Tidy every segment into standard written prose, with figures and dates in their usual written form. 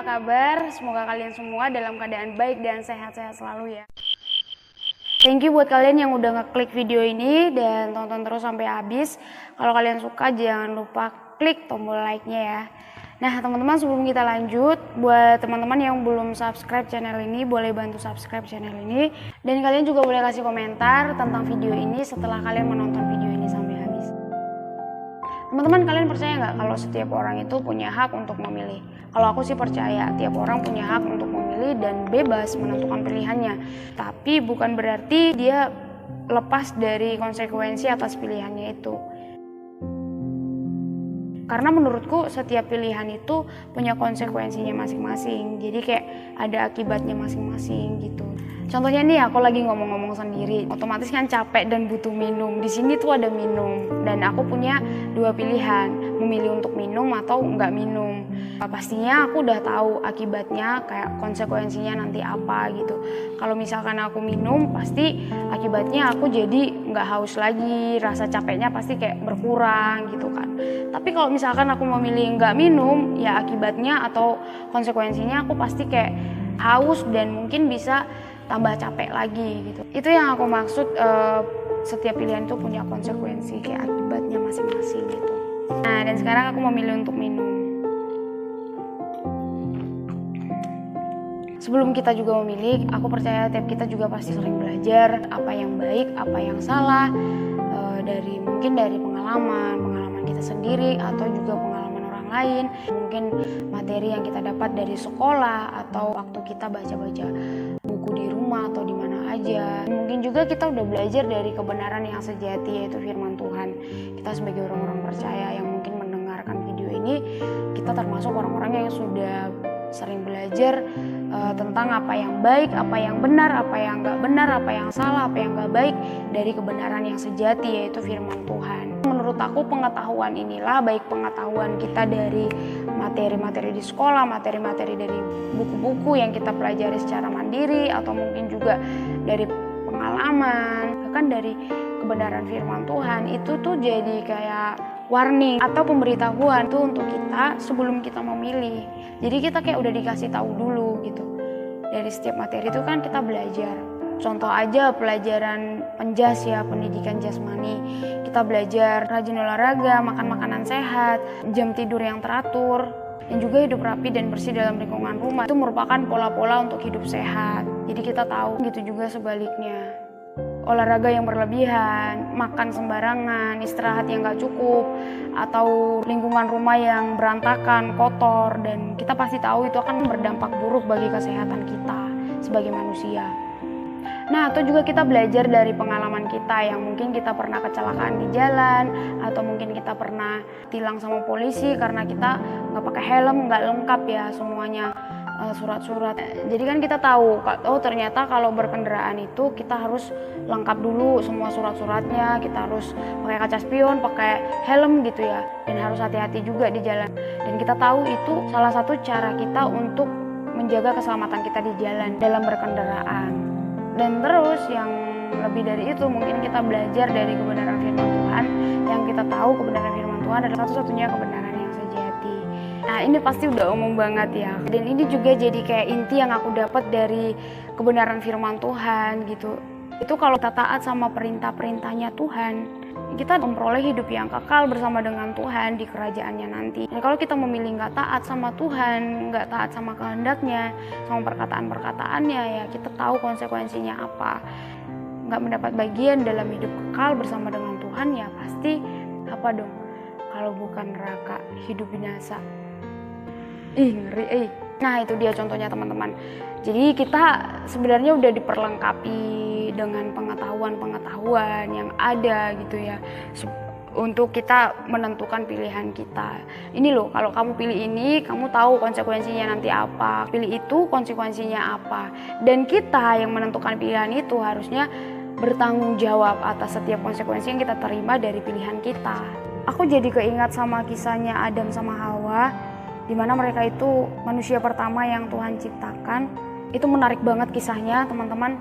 kabar? Semoga kalian semua dalam keadaan baik dan sehat-sehat selalu ya. Thank you buat kalian yang udah ngeklik video ini dan tonton terus sampai habis. Kalau kalian suka jangan lupa klik tombol like-nya ya. Nah teman-teman, sebelum kita lanjut, buat teman-teman yang belum subscribe channel ini, boleh bantu subscribe channel ini. Dan kalian juga boleh kasih komentar tentang video ini setelah kalian menonton video ini sampai habis. Teman-teman, kalian percaya nggak kalau setiap orang itu punya hak untuk memilih? Kalau aku sih percaya, tiap orang punya hak untuk memilih dan bebas menentukan pilihannya. Tapi bukan berarti dia lepas dari konsekuensi atas pilihannya itu. Karena menurutku setiap pilihan itu punya konsekuensinya masing-masing. Jadi kayak ada akibatnya masing-masing gitu. Contohnya nih, aku lagi ngomong-ngomong sendiri, otomatis kan capek dan butuh minum. Di sini tuh ada minum dan aku punya dua pilihan, memilih untuk minum atau nggak minum. Pastinya aku udah tahu akibatnya, kayak konsekuensinya nanti apa gitu. Kalau misalkan aku minum, pasti akibatnya aku jadi nggak haus lagi, rasa capeknya pasti kayak berkurang gitu kan. Tapi kalau misalkan aku memilih nggak minum, ya akibatnya atau konsekuensinya aku pasti kayak haus dan mungkin bisa tambah capek lagi gitu. Itu yang aku maksud, setiap pilihan itu punya konsekuensi kayak akibatnya masing-masing gitu. Nah, dan sekarang aku memilih untuk minum. Sebelum kita juga memilih, aku percaya tiap kita juga pasti sering belajar apa yang baik, apa yang salah, mungkin dari pengalaman kita sendiri atau juga pengalaman orang lain, mungkin materi yang kita dapat dari sekolah atau waktu kita baca-baca buku di rumah atau di mana aja. Mungkin juga kita udah belajar dari kebenaran yang sejati, yaitu firman Tuhan. Kita sebagai orang-orang percaya yang mungkin mendengarkan video ini, kita termasuk orang-orang yang sudah sering belajar tentang apa yang baik, apa yang benar, apa yang nggak benar, apa yang salah, apa yang nggak baik dari kebenaran yang sejati, yaitu firman Tuhan. Menurut aku pengetahuan inilah, baik pengetahuan kita dari materi-materi di sekolah, materi-materi dari buku-buku yang kita pelajari secara mandiri, atau mungkin juga dari pengalaman, bahkan dari kebenaran firman Tuhan, itu tuh jadi kayak warning atau pemberitahuan tuh untuk kita sebelum kita memilih. Jadi kita kayak udah dikasih tahu dulu gitu. Dari setiap materi itu kan kita belajar. Contoh aja pelajaran penjas ya, pendidikan jasmani. Kita belajar rajin olahraga, makan makanan sehat, jam tidur yang teratur, dan juga hidup rapi dan bersih dalam lingkungan rumah. Itu merupakan pola-pola untuk hidup sehat. Jadi kita tahu, gitu juga sebaliknya. Olahraga yang berlebihan, makan sembarangan, istirahat yang gak cukup, atau lingkungan rumah yang berantakan, kotor, dan kita pasti tahu itu akan berdampak buruk bagi kesehatan kita sebagai manusia. Nah, atau juga kita belajar dari pengalaman kita yang mungkin kita pernah kecelakaan di jalan, atau mungkin kita pernah tilang sama polisi karena kita nggak pakai helm, nggak lengkap ya semuanya surat-surat. Jadi kan kita tahu, oh ternyata kalau berkendaraan itu kita harus lengkap dulu semua surat-suratnya, kita harus pakai kaca spion, pakai helm gitu ya, dan harus hati-hati juga di jalan. Dan kita tahu itu salah satu cara kita untuk menjaga keselamatan kita di jalan dalam berkendaraan. Dan terus yang lebih dari itu, mungkin kita belajar dari kebenaran firman Tuhan, yang kita tahu kebenaran firman Tuhan adalah satu-satunya kebenaran yang sejati. Nah, ini pasti udah umum banget ya. Dan ini juga jadi kayak inti yang aku dapat dari kebenaran firman Tuhan gitu. Itu kalau kita taat sama perintah-perintahnya Tuhan, kita memperoleh hidup yang kekal bersama dengan Tuhan di kerajaannya nanti. Dan kalau kita memilih nggak taat sama Tuhan, nggak taat sama kehendaknya, sama perkataan-perkataannya, ya kita tahu konsekuensinya apa. Nggak mendapat bagian dalam hidup kekal bersama dengan Tuhan, ya pasti apa dong? Kalau bukan neraka, hidup binasa. Ih, ngeri. Nah, itu dia contohnya teman-teman. Jadi kita sebenarnya udah diperlengkapi dengan pengetahuan-pengetahuan yang ada gitu ya, untuk kita menentukan pilihan kita. Ini loh, kalau kamu pilih ini, kamu tahu konsekuensinya nanti apa. Pilih itu, konsekuensinya apa. Dan kita yang menentukan pilihan itu harusnya bertanggung jawab atas setiap konsekuensi yang kita terima dari pilihan kita. Aku jadi keingat sama kisahnya Adam sama Hawa, di mana mereka itu manusia pertama yang Tuhan ciptakan. Itu menarik banget kisahnya, teman-teman.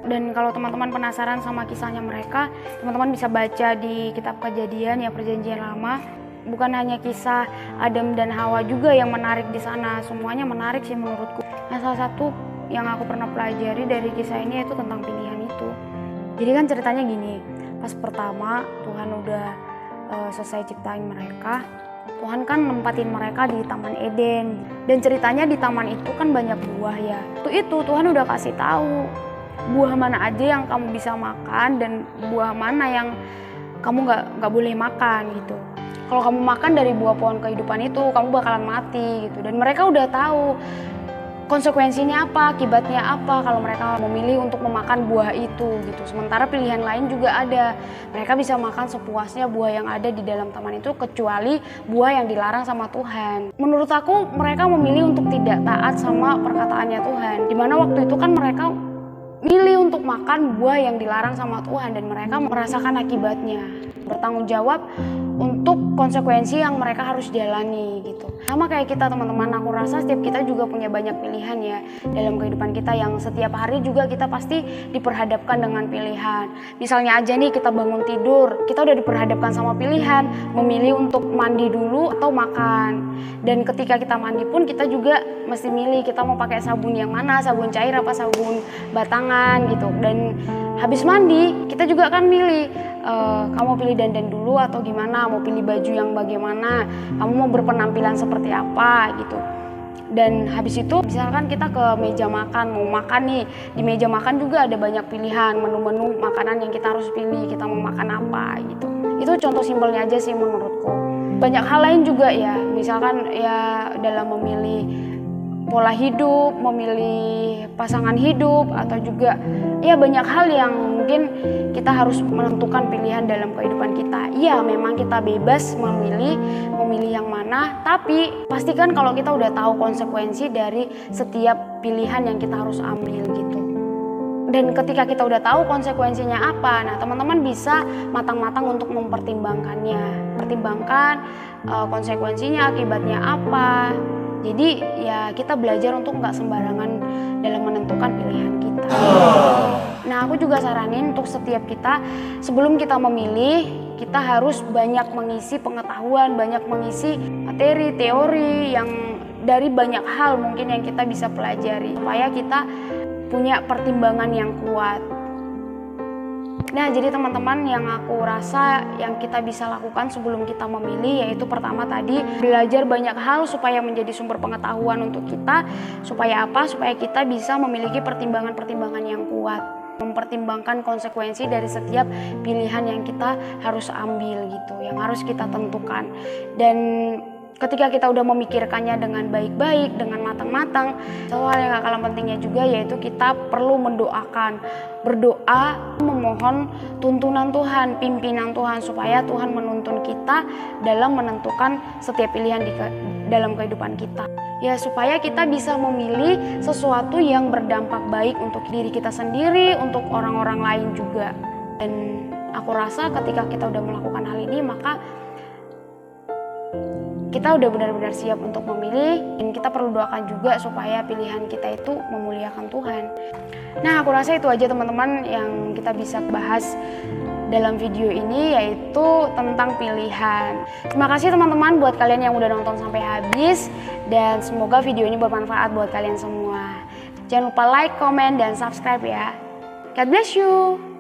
Dan kalau teman-teman penasaran sama kisahnya mereka, teman-teman bisa baca di kitab Kejadian ya, Perjanjian Lama. bukan hanya kisah Adam dan Hawa juga yang menarik di sana, semuanya menarik sih menurutku. Nah, salah satu yang aku pernah pelajari dari kisah ini yaitu tentang pilihan itu. Jadi kan ceritanya gini, pas pertama Tuhan udah selesai ciptain mereka, Tuhan kan nempatin mereka di Taman Eden. Dan ceritanya di taman itu kan banyak buah ya. Itu Tuhan udah kasih tahu buah mana aja yang kamu bisa makan dan buah mana yang kamu nggak boleh makan gitu. Kalau kamu makan dari buah pohon kehidupan itu, kamu bakalan mati gitu. Dan mereka udah tahu konsekuensinya apa, akibatnya apa kalau mereka memilih untuk memakan buah itu gitu. Sementara pilihan lain juga ada. Mereka bisa makan sepuasnya buah yang ada di dalam taman itu kecuali buah yang dilarang sama Tuhan. Menurut aku mereka memilih untuk tidak taat sama perkataannya Tuhan. Dimana waktu itu kan mereka milih untuk makan buah yang dilarang sama Tuhan dan mereka merasakan akibatnya. Bertanggung jawab untuk konsekuensi yang mereka harus jalani gitu. Sama kayak kita teman-teman, aku rasa setiap kita juga punya banyak pilihan ya dalam kehidupan kita yang setiap hari juga kita pasti diperhadapkan dengan pilihan. Misalnya aja nih kita bangun tidur, kita udah diperhadapkan sama pilihan, memilih untuk mandi dulu atau makan. Dan ketika kita mandi pun kita juga mesti milih kita mau pakai sabun yang mana, sabun cair apa sabun batangan gitu. Dan habis mandi kita juga akan milih kamu pilih dandan dulu atau gimana, mau pilih baju yang bagaimana, kamu mau berpenampilan seperti apa gitu. Dan habis itu misalkan kita ke meja makan, mau makan nih, di meja makan juga ada banyak pilihan menu-menu makanan yang kita harus pilih, kita mau makan apa gitu. Itu contoh simpelnya aja sih menurutku. Banyak hal lain juga ya, misalkan ya dalam memilih pola hidup, memilih pasangan hidup, atau juga ya banyak hal yang mungkin kita harus menentukan pilihan dalam kehidupan kita. Iya, memang kita bebas memilih yang mana, tapi pastikan kalau kita udah tahu konsekuensi dari setiap pilihan yang kita harus ambil gitu. Dan ketika kita udah tahu konsekuensinya apa, nah teman-teman bisa matang-matang untuk mempertimbangkannya. Pertimbangkan konsekuensinya, akibatnya apa. Jadi ya kita belajar untuk nggak sembarangan dalam menentukan pilihan kita. Nah, aku juga saranin untuk setiap kita sebelum kita memilih, kita harus banyak mengisi pengetahuan, banyak mengisi materi, teori yang dari banyak hal mungkin yang kita bisa pelajari supaya kita punya pertimbangan yang kuat. Nah, jadi teman-teman yang aku rasa yang kita bisa lakukan sebelum kita memilih yaitu pertama tadi belajar banyak hal supaya menjadi sumber pengetahuan untuk kita. Supaya apa? Supaya kita bisa memiliki pertimbangan-pertimbangan yang kuat. Mempertimbangkan konsekuensi dari setiap pilihan yang kita harus ambil gitu, yang harus kita tentukan. Dan ketika kita udah memikirkannya dengan baik-baik, dengan matang-matang, satu hal yang gak kalah pentingnya juga yaitu kita perlu mendoakan. Berdoa, memohon tuntunan Tuhan, pimpinan Tuhan, supaya Tuhan menuntun kita dalam menentukan setiap pilihan dalam kehidupan kita. Ya, supaya kita bisa memilih sesuatu yang berdampak baik untuk diri kita sendiri, untuk orang-orang lain juga. Dan aku rasa ketika kita udah melakukan hal ini, maka kita udah benar-benar siap untuk memilih, dan kita perlu doakan juga supaya pilihan kita itu memuliakan Tuhan. Nah, aku rasa itu aja teman-teman yang kita bisa bahas dalam video ini, yaitu tentang pilihan. Terima kasih teman-teman buat kalian yang udah nonton sampai habis, dan semoga video ini bermanfaat buat kalian semua. Jangan lupa like, comment, dan subscribe ya. God bless you!